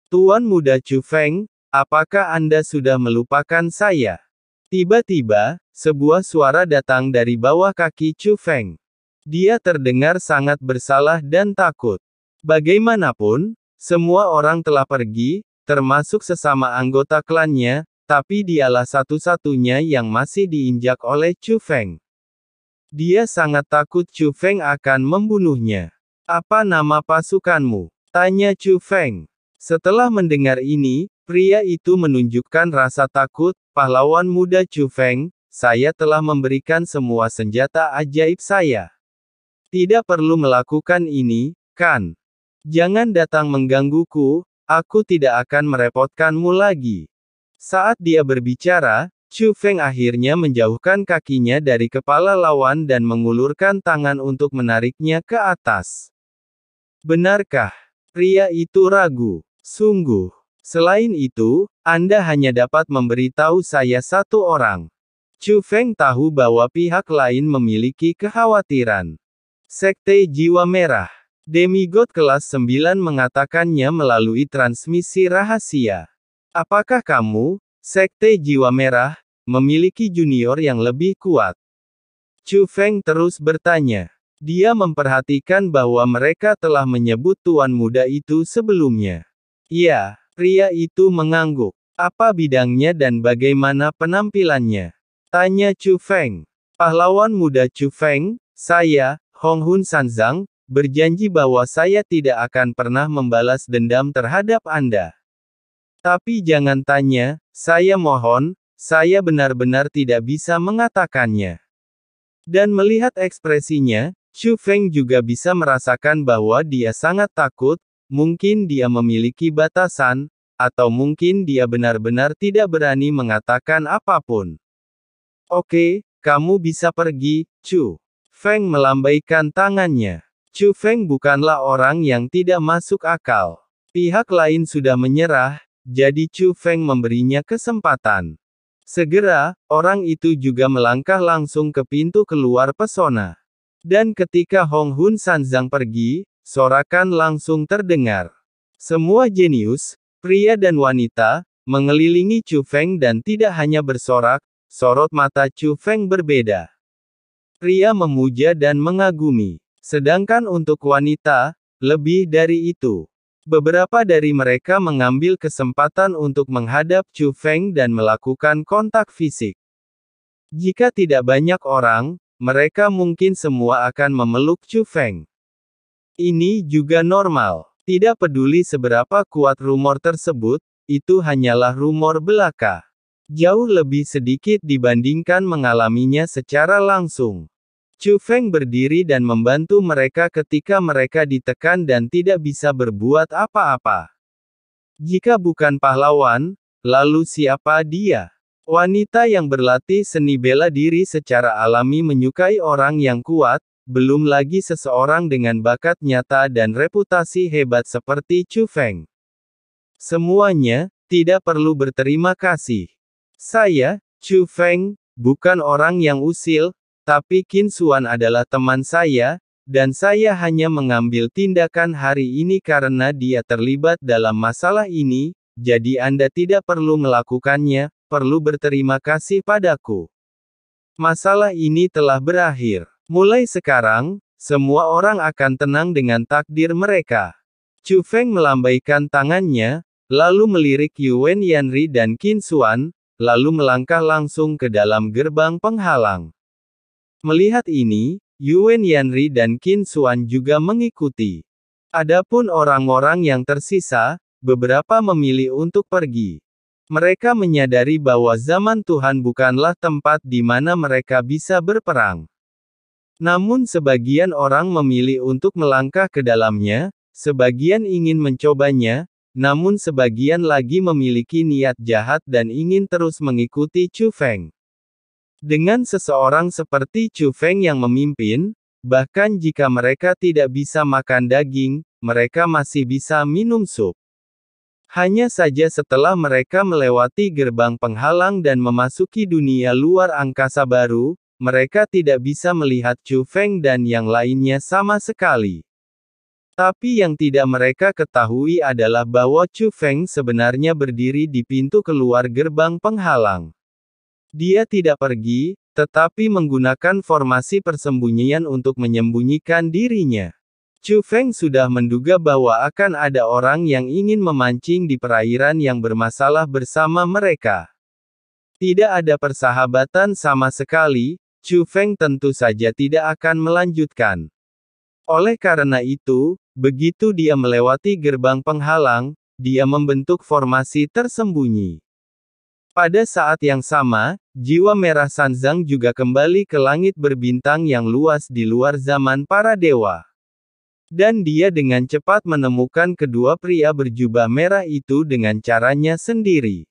Tuan Muda Chu Feng, apakah Anda sudah melupakan saya? Tiba-tiba, sebuah suara datang dari bawah kaki Chu Feng. Dia terdengar sangat bersalah dan takut. Bagaimanapun, semua orang telah pergi, termasuk sesama anggota klannya, tapi dialah satu-satunya yang masih diinjak oleh Chu Feng. Dia sangat takut Chu Feng akan membunuhnya. Apa nama pasukanmu? Tanya Chu Feng. Setelah mendengar ini, pria itu menunjukkan rasa takut. Pahlawan muda Chu Feng, saya telah memberikan semua senjata ajaib saya. Tidak perlu melakukan ini, kan? Jangan datang menggangguku, aku tidak akan merepotkanmu lagi. Saat dia berbicara, Chu Feng akhirnya menjauhkan kakinya dari kepala lawan dan mengulurkan tangan untuk menariknya ke atas. Benarkah? Pria itu ragu. Sungguh. Selain itu, Anda hanya dapat memberitahu saya satu orang. Chu Feng tahu bahwa pihak lain memiliki kekhawatiran. Sekte Jiwa Merah. Demigod kelas 9 mengatakannya melalui transmisi rahasia. Apakah kamu, Sekte Jiwa Merah, memiliki junior yang lebih kuat? Chu Feng terus bertanya. Dia memperhatikan bahwa mereka telah menyebut tuan muda itu sebelumnya. Ya. Pria itu mengangguk. Apa bidangnya dan bagaimana penampilannya? Tanya Chu Feng. Pahlawan muda Chu Feng, saya, Hong Hun Sanzang, berjanji bahwa saya tidak akan pernah membalas dendam terhadap Anda. Tapi jangan tanya, saya mohon, saya benar-benar tidak bisa mengatakannya. Dan melihat ekspresinya, Chu Feng juga bisa merasakan bahwa dia sangat takut. Mungkin dia memiliki batasan, atau mungkin dia benar-benar tidak berani mengatakan apapun. Oke, kamu bisa pergi, Chu Feng melambaikan tangannya. Chu Feng bukanlah orang yang tidak masuk akal. Pihak lain sudah menyerah, jadi Chu Feng memberinya kesempatan. Segera, orang itu juga melangkah langsung ke pintu keluar pesona. Dan ketika Hong Hun Sanzang pergi, sorakan langsung terdengar. Semua jenius, pria dan wanita, mengelilingi Chu Feng dan tidak hanya bersorak, sorot mata Chu Feng berbeda. Pria memuja dan mengagumi. Sedangkan untuk wanita, lebih dari itu. Beberapa dari mereka mengambil kesempatan untuk menghadap Chu Feng dan melakukan kontak fisik. Jika tidak banyak orang, mereka mungkin semua akan memeluk Chu Feng. Ini juga normal. Tidak peduli seberapa kuat rumor tersebut, itu hanyalah rumor belaka. Jauh lebih sedikit dibandingkan mengalaminya secara langsung. Chu Feng berdiri dan membantu mereka ketika mereka ditekan dan tidak bisa berbuat apa-apa. Jika bukan pahlawan, lalu siapa dia? Wanita yang berlatih seni bela diri secara alami menyukai orang yang kuat, belum lagi seseorang dengan bakat nyata dan reputasi hebat seperti Chu Feng. Semuanya, tidak perlu berterima kasih. Saya, Chu Feng, bukan orang yang usil, tapi Qin Xuan adalah teman saya, dan saya hanya mengambil tindakan hari ini karena dia terlibat dalam masalah ini, jadi Anda tidak perlu melakukannya, perlu berterima kasih padaku. Masalah ini telah berakhir. Mulai sekarang, semua orang akan tenang dengan takdir mereka. Chu Feng melambaikan tangannya, lalu melirik Yuan Yanri dan Qin Xuan, lalu melangkah langsung ke dalam gerbang penghalang. Melihat ini, Yuan Yanri dan Qin Xuan juga mengikuti. Adapun orang-orang yang tersisa, beberapa memilih untuk pergi. Mereka menyadari bahwa zaman Tuhan bukanlah tempat di mana mereka bisa berperang. Namun sebagian orang memilih untuk melangkah ke dalamnya, sebagian ingin mencobanya, namun sebagian lagi memiliki niat jahat dan ingin terus mengikuti Chu Feng. Dengan seseorang seperti Chu Feng yang memimpin, bahkan jika mereka tidak bisa makan daging, mereka masih bisa minum sup. Hanya saja setelah mereka melewati gerbang penghalang dan memasuki dunia luar angkasa baru, mereka tidak bisa melihat Chu Feng dan yang lainnya sama sekali. Tapi yang tidak mereka ketahui adalah bahwa Chu Feng sebenarnya berdiri di pintu keluar gerbang penghalang. Dia tidak pergi, tetapi menggunakan formasi persembunyian untuk menyembunyikan dirinya. Chu Feng sudah menduga bahwa akan ada orang yang ingin memancing di perairan yang bermasalah bersama mereka. Tidak ada persahabatan sama sekali, Chu Feng tentu saja tidak akan melanjutkan. Oleh karena itu, begitu dia melewati gerbang penghalang, dia membentuk formasi tersembunyi. Pada saat yang sama, jiwa merah Sanzang juga kembali ke langit berbintang yang luas di luar zaman para dewa. Dan dia dengan cepat menemukan kedua pria berjubah merah itu dengan caranya sendiri.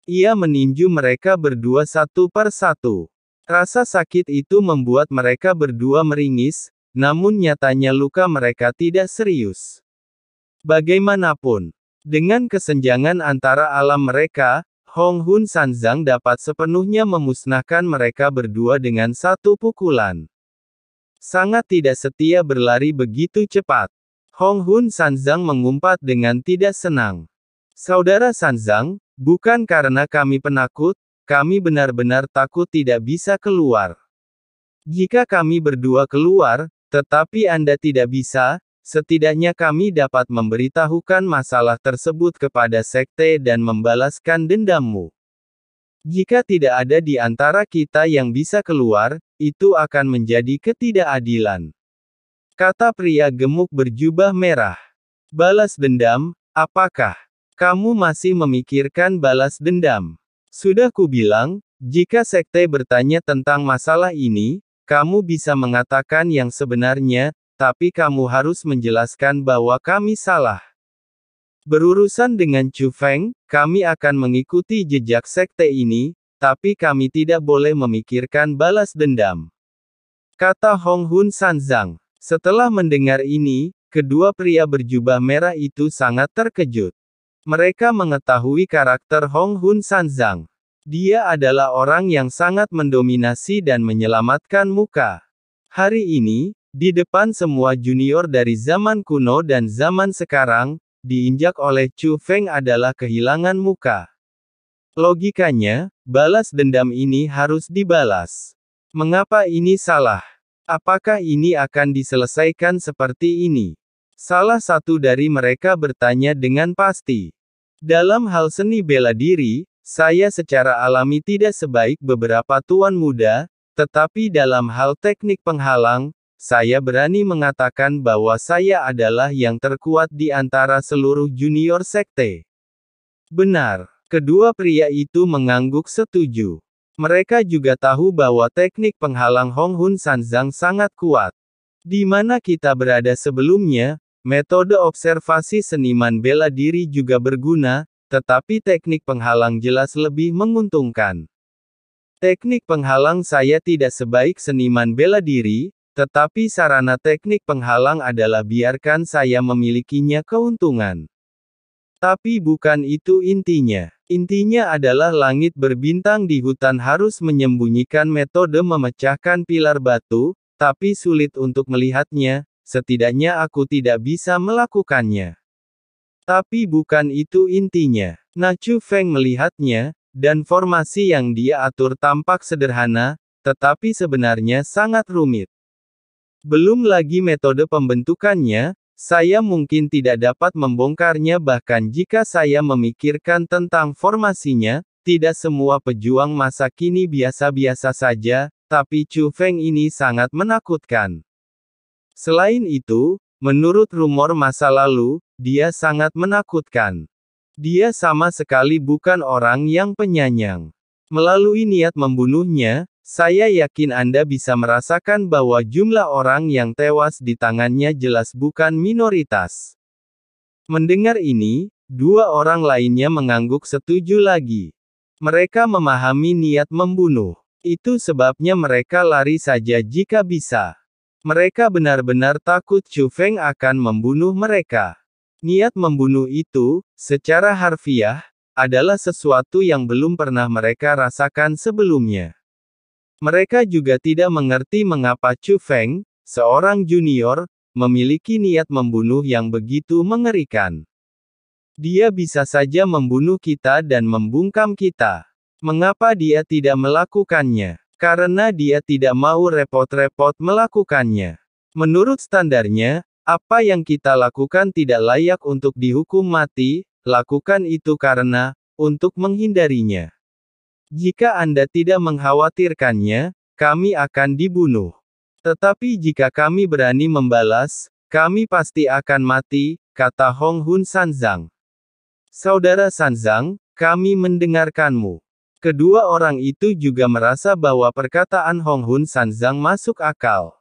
Ia meninju mereka berdua satu per satu. Rasa sakit itu membuat mereka berdua meringis, namun nyatanya luka mereka tidak serius. Bagaimanapun, dengan kesenjangan antara alam mereka, Hong Hun Sanzang dapat sepenuhnya memusnahkan mereka berdua dengan satu pukulan. Sangat tidak setia berlari begitu cepat. Hong Hun Sanzang mengumpat dengan tidak senang. Saudara Sanzang, bukan karena kami penakut, kami benar-benar takut tidak bisa keluar. Jika kami berdua keluar, tetapi Anda tidak bisa, setidaknya kami dapat memberitahukan masalah tersebut kepada sekte dan membalaskan dendammu. Jika tidak ada di antara kita yang bisa keluar, itu akan menjadi ketidakadilan. Kata pria gemuk berjubah merah. Balas dendam, apakah kamu masih memikirkan balas dendam? Sudah kubilang, jika sekte bertanya tentang masalah ini, kamu bisa mengatakan yang sebenarnya, tapi kamu harus menjelaskan bahwa kami salah. Berurusan dengan Chu Feng, kami akan mengikuti jejak sekte ini, tapi kami tidak boleh memikirkan balas dendam. Kata Hong Hun Sanzang. Setelah mendengar ini, kedua pria berjubah merah itu sangat terkejut. Mereka mengetahui karakter Hong Hun Sanzang. Dia adalah orang yang sangat mendominasi dan menyelamatkan muka. Hari ini, di depan semua junior dari zaman kuno dan zaman sekarang, diinjak oleh Chu Feng adalah kehilangan muka. Logikanya, balas dendam ini harus dibalas. Mengapa ini salah? Apakah ini akan diselesaikan seperti ini? Salah satu dari mereka bertanya dengan pasti. Dalam hal seni bela diri, saya secara alami tidak sebaik beberapa tuan muda, tetapi dalam hal teknik penghalang, saya berani mengatakan bahwa saya adalah yang terkuat di antara seluruh junior sekte. Benar, kedua pria itu mengangguk setuju. Mereka juga tahu bahwa teknik penghalang Hong Hun Sanzang sangat kuat. Di mana kita berada sebelumnya, metode observasi seniman bela diri juga berguna, tetapi teknik penghalang jelas lebih menguntungkan. Teknik penghalang saya tidak sebaik seniman bela diri, tetapi sarana teknik penghalang adalah biarkan saya memilikinya keuntungan. Tapi bukan itu intinya. Intinya adalah langit berbintang di hutan harus menyembunyikan metode memecahkan pilar batu, tapi sulit untuk melihatnya, setidaknya aku tidak bisa melakukannya. Tapi bukan itu intinya. Nah, Chu Feng melihatnya, dan formasi yang dia atur tampak sederhana, tetapi sebenarnya sangat rumit. Belum lagi metode pembentukannya, saya mungkin tidak dapat membongkarnya bahkan jika saya memikirkan tentang formasinya, tidak semua pejuang masa kini biasa-biasa saja, tapi Chu Feng ini sangat menakutkan. Selain itu, menurut rumor masa lalu, dia sangat menakutkan. Dia sama sekali bukan orang yang penyayang. Melalui niat membunuhnya, saya yakin Anda bisa merasakan bahwa jumlah orang yang tewas di tangannya jelas bukan minoritas. Mendengar ini, dua orang lainnya mengangguk setuju lagi. Mereka memahami niat membunuh. Itu sebabnya mereka lari saja jika bisa. Mereka benar-benar takut Chu Feng akan membunuh mereka. Niat membunuh itu, secara harfiah, adalah sesuatu yang belum pernah mereka rasakan sebelumnya. Mereka juga tidak mengerti mengapa Chu Feng, seorang junior, memiliki niat membunuh yang begitu mengerikan. Dia bisa saja membunuh kita dan membungkam kita. Mengapa dia tidak melakukannya? Karena dia tidak mau repot-repot melakukannya. Menurut standarnya, apa yang kita lakukan tidak layak untuk dihukum mati, lakukan itu karena, untuk menghindarinya. Jika Anda tidak mengkhawatirkannya, kami akan dibunuh. Tetapi jika kami berani membalas, kami pasti akan mati, kata Hong Hun Sanzang. Saudara Sanzang, kami mendengarkanmu. Kedua orang itu juga merasa bahwa perkataan Hong Hun Sanzang masuk akal.